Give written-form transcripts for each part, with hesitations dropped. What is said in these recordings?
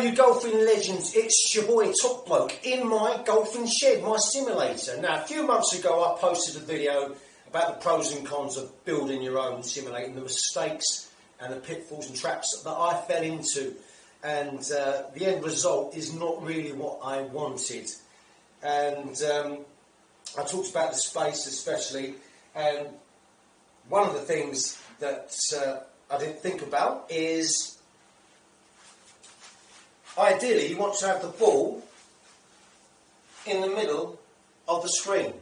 you golfing legends, it's your boy Topbloke in my golfing shed, my simulator. Now, a few months ago I posted a video about the pros and cons of building your own simulator and the mistakes and the pitfalls and traps that I fell into. And the end result is not really what I wanted. And I talked about the space especially, and one of the things that I didn't think about is ideally you want to have the ball in the middle of the screen.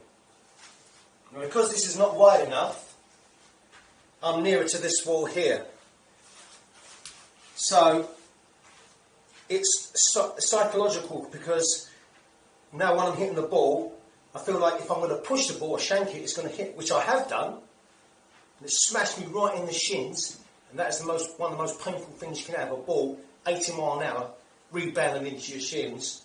And because this is not wide enough, I'm nearer to this wall here. So it's psychological, because now when I'm hitting the ball, I feel like if I'm going to push the ball or shank it, it's going to hit, which I have done. And it smashed me right in the shins, and that is one of the most painful things you can have, a ball 80 miles an hour rebounding into your shins.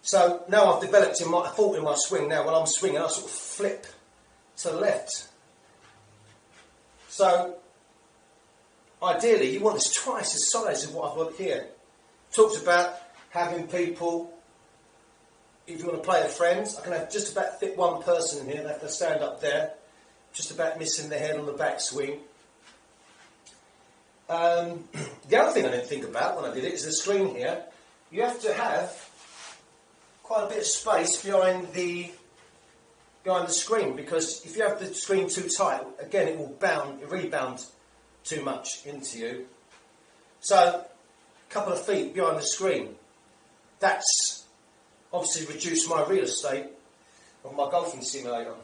So now I've developed a fault in my swing. Now when I'm swinging, I sort of flip to the left. So ideally you want this twice the size of what I've got here. Talked about having people, if you want to play with friends, I can have just about fit one person in here. They have to stand up there, just about missing their head on the backswing. The other thing I didn't think about when I did it is the screen here. You have to have quite a bit of space behind the screen, because if you have the screen too tight, again it will rebound too much into you. So a couple of feet behind the screen. That's obviously reduced my real estate of my golfing simulator.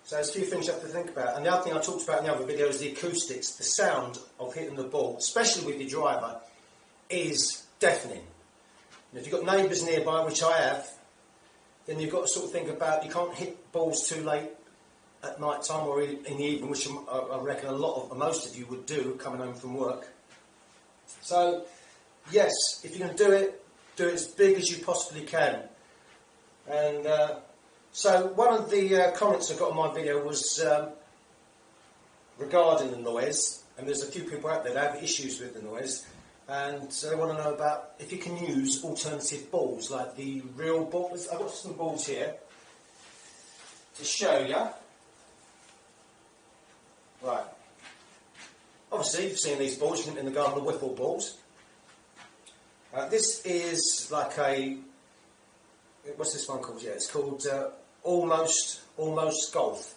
So there's a few things you have to think about. And the other thing I talked about in the other video is the acoustics. The sound of hitting the ball, especially with your driver, is deafening. And if you've got neighbours nearby, which I have, then you've got to sort of think about, you can't hit balls too late at night time or in the evening, which I reckon most of you would do coming home from work. So yes, if you can do it as big as you possibly can. And so one of the comments I got on my video was regarding the noise, and there's a few people out there that have issues with the noise, and so they want to know about if you can use alternative balls, like the real balls. I've got some balls here to show you. Right. Obviously, you've seen these balls in the garden, the wiffle balls. This is like what's this one called? Yeah, it's called Almost Golf.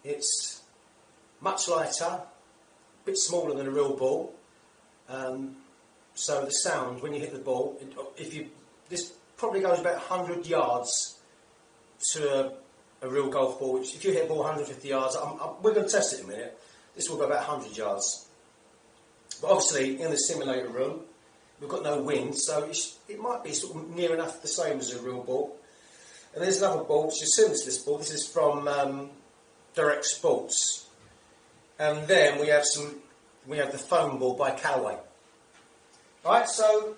It's much lighter, a bit smaller than a real ball. So the sound when you hit the ball, this probably goes about 100 yards to a real golf ball. Which, if you hit a ball 150 yards, we're going to test it in a minute. This will go about 100 yards. But obviously, in the simulator room, we've got no wind, so it might be sort of near enough the same as a real ball. And there's another ball which is similar to this ball. This is from Direct Sports. And then we have the foam ball by Callaway. Right, so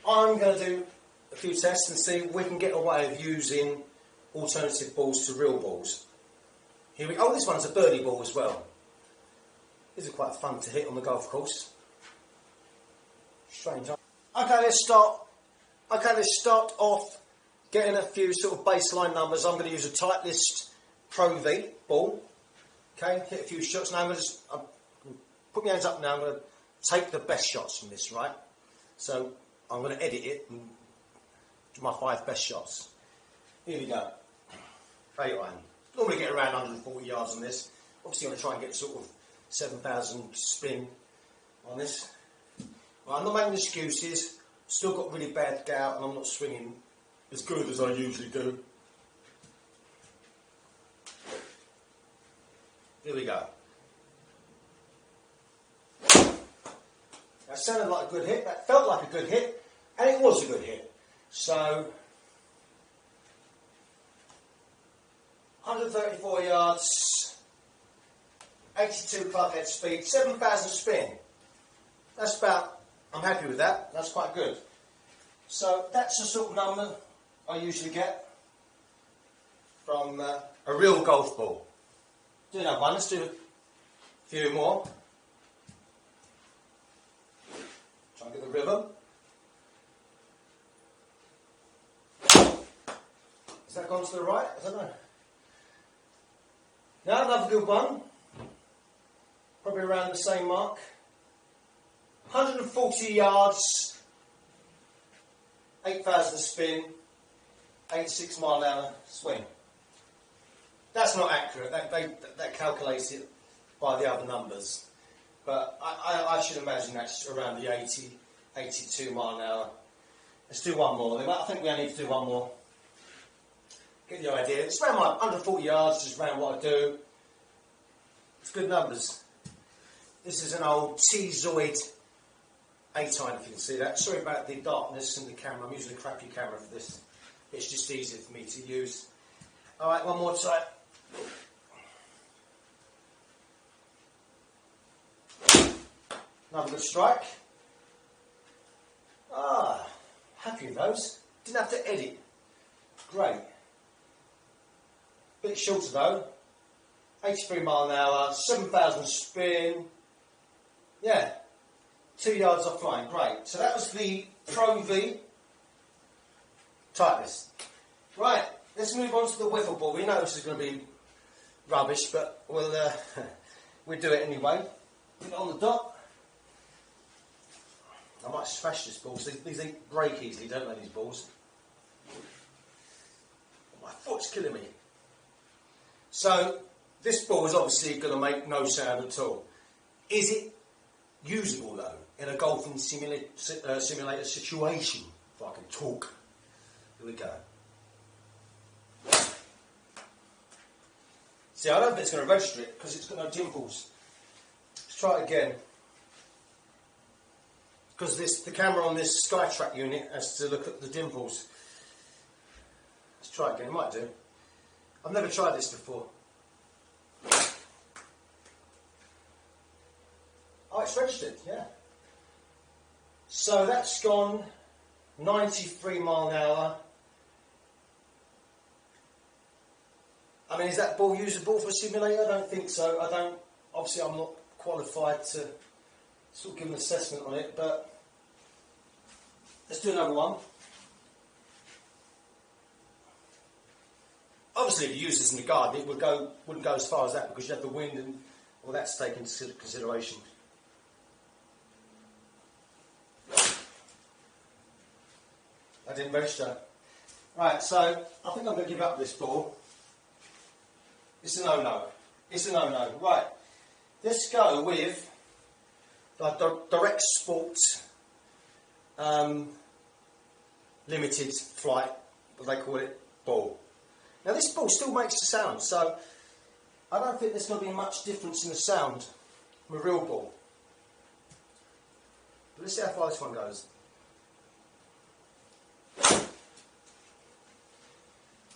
I'm going to do a few tests and see if we can get away with using alternative balls to real balls. Here we go. Oh, this one's a birdie ball as well. These are quite fun to hit on the golf course. Strange. Okay, let's start off getting a few sort of baseline numbers. I'm going to use a Titleist Pro V ball. Okay, hit a few shots. Now I'm going to put my hands up now. I'm going to take the best shots from this, right? So I'm going to edit it and do my 5 best shots. Here we go. 8 iron. Normally get around 140 yards on this. Obviously I'm going to try and get sort of 7,000 spin on this. Well, I'm not making excuses. Still got really bad gout and I'm not swinging as good as I usually do. Here we go. That sounded like a good hit. That felt like a good hit, and it was a good hit. So 134 yards, 82 club head speed, 7,000 spin. That's about, I'm happy with that. That's quite good. So that's the sort of number I usually get from a real golf ball. Do another one. Let's do a few more. Try and the rhythm. Has that gone to the right? I don't know. Now another good one. Probably around the same mark. 140 yards, 8,000 spin, 86 mile an hour swing. That's not accurate. That calculates it by the other numbers. But I should imagine that's around the 80, 82 mile an hour. Let's do one more. I think we only need to do one more. Get the idea. It's around my 140 yards, just around what I do. It's good numbers. This is an old T-Zoid A-type, if you can see that. Sorry about the darkness in the camera. I'm using a crappy camera for this. It's just easier for me to use. Alright, one more time. Another good strike. Ah, happy with those. Didn't have to edit. Great. Bit shorter though. 83 mile an hour, 7,000 spin. Yeah. 2 yards offline. Great. So that was the Pro V Titleist. Right. Let's move on to the wiffle ball. We know this is going to be rubbish, but we'll do it anyway. Put it on the dot. I might smash this ball. These break easily, don't they, these balls? My foot's killing me. So, this ball is obviously going to make no sound at all. Is it usable, though, in a golfing simulator situation? If I can talk. Here we go. See, I don't think it's going to register it because it's got no dimples. Let's try it again. Because the camera on this SkyTrack unit has to look at the dimples. Let's try it again. It might do. I've never tried this before. Oh, it's registered, yeah. So that's gone 93 mile an hour. I mean, is that ball usable for a simulator? I don't think so. Obviously I'm not qualified to sort of give an assessment on it, but let's do another one. Obviously, if you use this in the garden, it wouldn't go as far as that because you have the wind and all that's taken into consideration. I didn't register. Right, so I think I'm going to give up this ball. It's a no-no. It's a no-no. Right, let's go with the Direct Sport limited flight, what they call it, ball. Now this ball still makes the sound, so I don't think there's going to be much difference in the sound from a real ball. But let's see how far this one goes.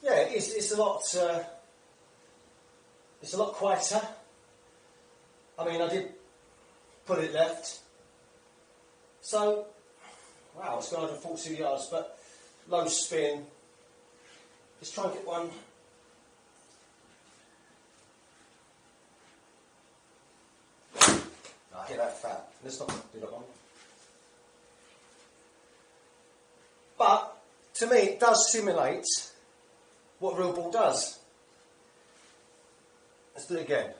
Yeah, it is. It's a lot quieter. I mean, I did put it left. So, wow, it's gone over 42 yards, but low spin. Let's try and get one. I hit that fat. Let's not do that one. But, to me, it does simulate what a real ball does. Let's do it again.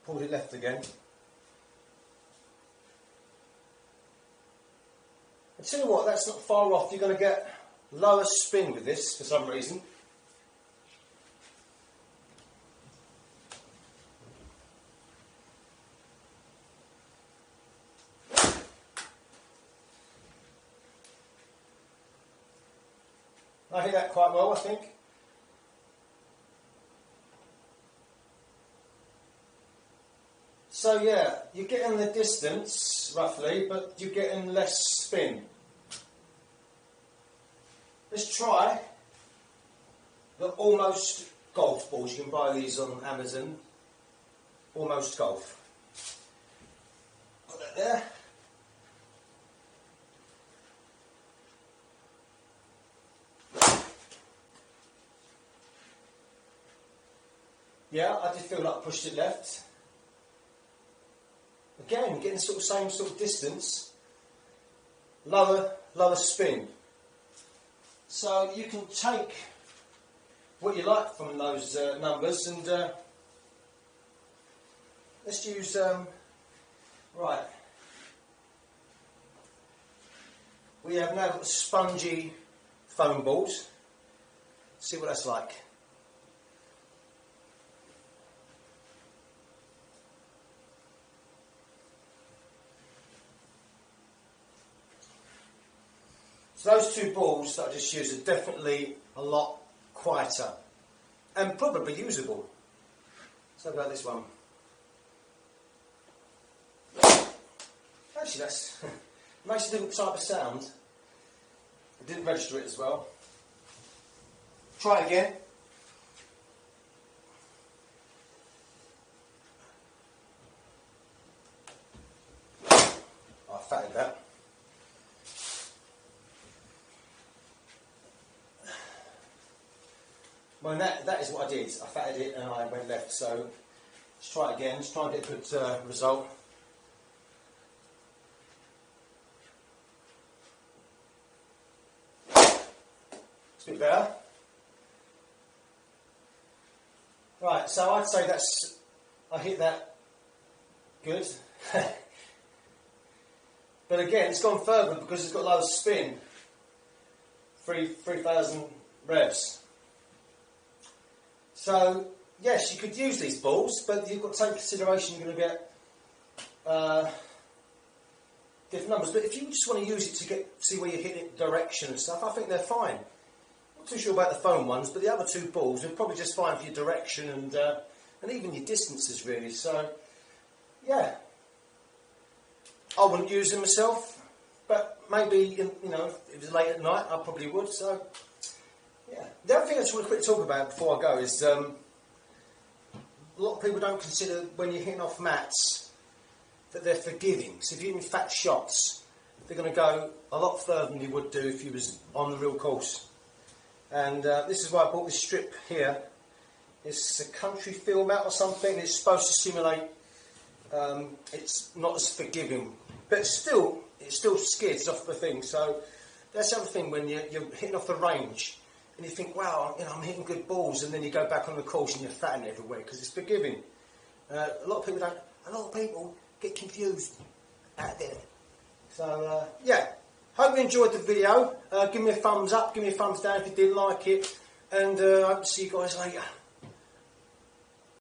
Pulled it left again. I tell you what, that's not far off. You're going to get lower spin with this for some reason. I hit that quite well, I think. So yeah, you're getting the distance, roughly, but you're getting less spin. Let's try the Almost Golf balls. You can buy these on Amazon. Almost Golf. Put that there. Yeah, I did feel like I pushed it left. Again, getting the same sort of distance. Lower spin. So you can take what you like from those numbers, and let's use right. We have now got spongy foam balls. See what that's like. So those two balls that I just used are definitely a lot quieter and probably usable. So about this one. Actually, that's makes a different type of sound. I didn't register it as well. Try it again. I fatted that. Well, that is what I did. I fatted it and I went left. So let's try it again. Let's try and get a good result. It's a bit better. Right, so I'd say I hit that good. But again, it's gone further because it's got low spin. 3,000 revs. So, yes, you could use these balls, but you've got to take consideration you're going to get different numbers. But if you just want to use it to see where you're hitting it, direction and stuff, I think they're fine. Not too sure about the foam ones, but the other two balls are probably just fine for your direction and even your distances, really. So, yeah. I wouldn't use them myself, but maybe, if it was late at night, I probably would. So, yeah. The other thing I just want to quickly talk about before I go is a lot of people don't consider when you're hitting off mats that they're forgiving. So if you're hitting fat shots, they're going to go a lot further than you would do if you was on the real course. And this is why I bought this strip here. It's a country fill mat or something. It's supposed to simulate. It's not as forgiving, but it still skids off the thing. So that's the other thing when you're hitting off the range. And you think, wow, I'm hitting good balls, and then you go back on the course and you're fatting everywhere because it's forgiving. A lot of people get confused out there. So yeah, hope you enjoyed the video. Give me a thumbs up, give me a thumbs down if you didn't like it, and I hope to see you guys later.